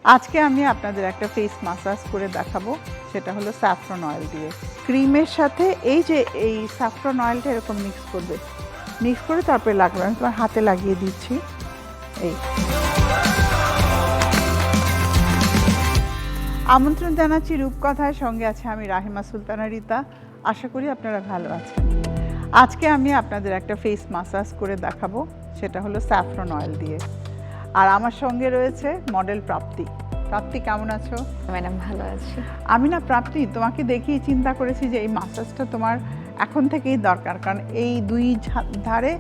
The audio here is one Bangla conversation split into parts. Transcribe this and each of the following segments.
আজকে আমি আপনাদের একটা ফেস মাসাজ করে দেখাবো, সেটা হলো স্যাফরন অয়েল দিয়ে। ক্রিমের সাথে এই স্যাফরন অয়েলটা এরকম মিক্স করবে, মিক্স করে তারপরে লাগবে। আমি তোমার হাতে লাগিয়ে দিচ্ছি। এই আমন্ত্রণ জানাচ্ছি রূপকথার সঙ্গে আছে আমি রাহিমা সুলতানা রিতা। আশা করি আপনারা ভালো আছেন। আজকে আমি আপনাদের একটা ফেস মাসাজ করে দেখাবো, সেটা হলো স্যাফরন অয়েল দিয়ে। আর আমার সঙ্গে রয়েছে মডেল প্রাপ্তি। প্রাপ্তি কেমন আছো? ম্যাডাম ভালো আছি। আমি না প্রাপ্তি, তোমাকে দেখেই চিন্তা করেছি যে এই মাসাজটা তোমার এখন থেকেই দরকার, কারণ এই দুই ধারে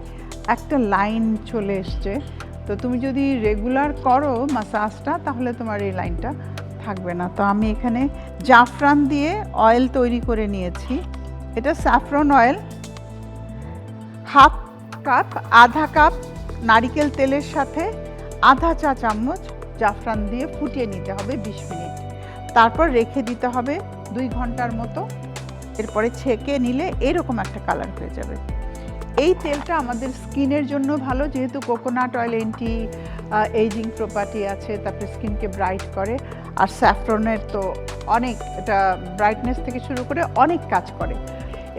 একটা লাইন চলে এসছে। তো তুমি যদি রেগুলার করো মাসাজটা তাহলে তোমার এই লাইনটা থাকবে না। তো আমি এখানে জাফরান দিয়ে অয়েল তৈরি করে নিয়েছি। এটা স্যাফরন অয়েল, হাফ কাপ, আধা কাপ নারিকেল তেলের সাথে আধা চা চামচ জাফরান দিয়ে ফুটিয়ে নিতে হবে 20 মিনিট। তারপর রেখে দিতে হবে 2 ঘন্টার মতো। এরপরে ছেঁকে নিলে এরকম একটা কালার হয়ে যাবে। এই তেলটা আমাদের স্কিনের জন্য ভালো, যেহেতু coconut oil anti ageing property আছে, তারপরে স্কিনকে ব্রাইট করে। আর স্যাফরনের তো অনেক, এটা ব্রাইটনেস থেকে শুরু করে অনেক কাজ করে।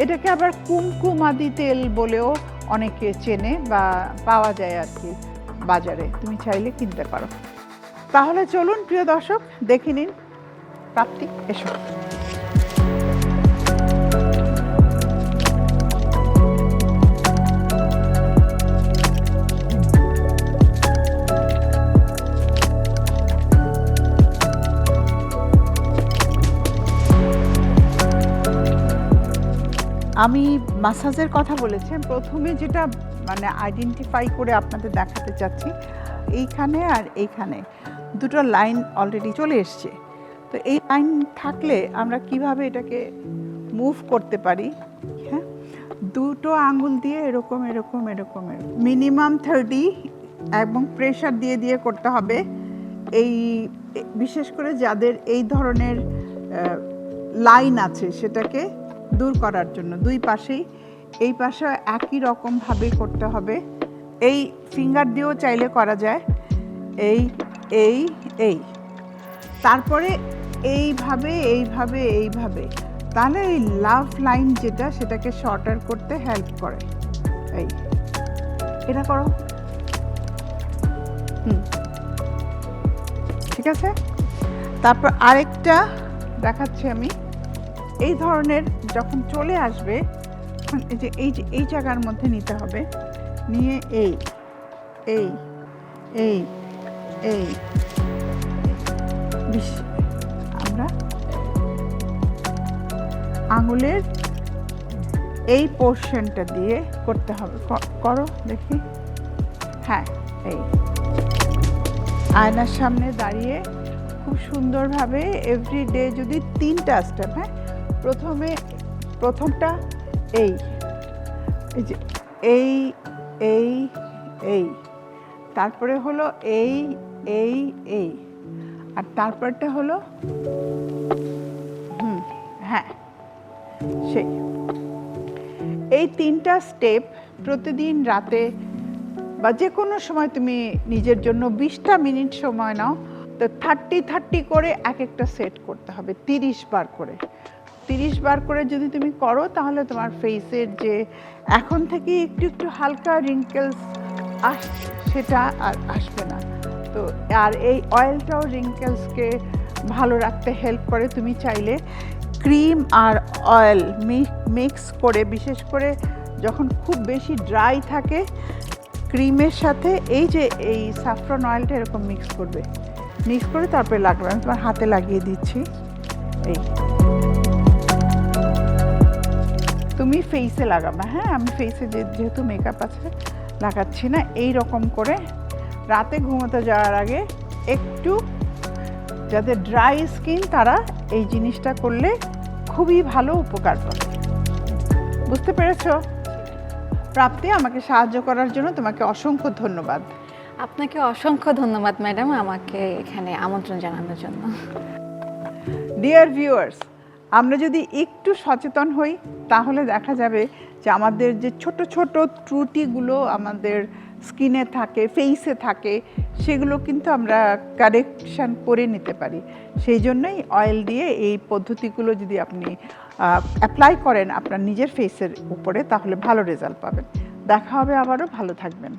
এটাকে আবার কুমকুমাদি তেল বলেও অনেকে চেনে বা পাওয়া যায় আর কি বাজারে, তুমি চাইলে কিনতে পারো। তাহলে চলুন প্রিয় দর্শক, দেখে নিন। প্রাপ্তি, এসো। আমি মাসাজের কথা বলেছি, প্রথমে যেটা মানে আইডেন্টিফাই করে আপনাদের দেখাতে চাচ্ছি, এইখানে আর এইখানে দুটো লাইন অলরেডি চলে এসছে। তো এই লাইন থাকলে আমরা কিভাবে এটাকে মুভ করতে পারি, হ্যাঁ, দুটো আঙ্গুল দিয়ে এরকম এরকম এরকম মিনিমাম 30 এবং প্রেশার দিয়ে দিয়ে করতে হবে। এই বিশেষ করে যাদের এই ধরনের লাইন আছে সেটাকে দূর করার জন্য দুই পাশেই, এই পাশে একই রকমভাবে করতে হবে। এই ফিঙ্গার দিয়েও চাইলে করা যায়। এই এই এই তারপরে এইভাবে এইভাবে এইভাবে, তাহলে এই লাভ লাইন যেটা সেটাকে শর্টার করতে হেল্প করে। এই এটা করো, ঠিক আছে। তারপর আরেকটা দেখাচ্ছি আমি। এই ধরনের যখন চলে আসবে, এই জায়গার মধ্যে নিতে হবে, নিয়ে এই এই এই এই আমরা আঙুলের এই পোর্শনটা দিয়ে করতে হবে। করো দেখি। হ্যাঁ, এই আয়নার সামনে দাঁড়িয়ে খুব সুন্দরভাবে এভরিডে যদি 3টা স্টেপ, হ্যাঁ, প্রথমটা এই যে এই এই এই, তারপরে হলো এই এই এই, আর তারপরটা হলো হ্যাঁ সেই। এই 3টা স্টেপ প্রতিদিন রাতে বা যে কোনো সময় তুমি নিজের জন্য 20টা মিনিট সময় নাও। তো 30 করে এক একটা সেট করতে হবে, 30 বার করে। 30 বার করে যদি তুমি করো তাহলে তোমার ফেসের যে এখন থেকে একটু একটু হালকা রিঙ্কেলস আসছে সেটা আর আসবে না। তো আর এই অয়েলটাও রিঙ্কেলসকে ভালো রাখতে হেল্প করে। তুমি চাইলে ক্রিম আর অয়েল মিক্স করে, বিশেষ করে যখন খুব বেশি ড্রাই থাকে, ক্রিমের সাথে এই স্যাফরন অয়েলটা এরকম মিক্স করবে, মিক্স করে তারপরে লাগবে। আমি তোমার হাতে লাগিয়ে দিচ্ছি। এই তুমি ফেসে লাগাবে, হ্যাঁ, আমি ফেসে যেহেতু মেকআপ আছে লাগাচ্ছি না। এই রকম করে রাতে ঘুমোতে যাওয়ার আগে একটু, যাদের ড্রাই স্কিন তারা এই জিনিসটা করলে খুবই ভালো উপকার পাবে। বুঝতে পেরেছো? প্রাপ্তি, আমাকে সাহায্য করার জন্য তোমাকে অসংখ্য ধন্যবাদ। আপনাকে অসংখ্য ধন্যবাদ ম্যাডাম, আমাকে এখানে আমন্ত্রণ জানানোর জন্য। ডিয়ার ভিউয়ার্স, আমরা যদি একটু সচেতন হই তাহলে দেখা যাবে যে আমাদের যে ছোট ছোট ত্রুটিগুলো আমাদের স্কিনে থাকে, ফেইসে থাকে, সেগুলো কিন্তু আমরা কারেকশান করে নিতে পারি। সেই জন্যই অয়েল দিয়ে এই পদ্ধতিগুলো যদি আপনি অ্যাপ্লাই করেন আপনার নিজের ফেসের উপরে, তাহলে ভালো রেজাল্ট পাবেন। দেখা হবে আবারও, ভালো থাকবেন।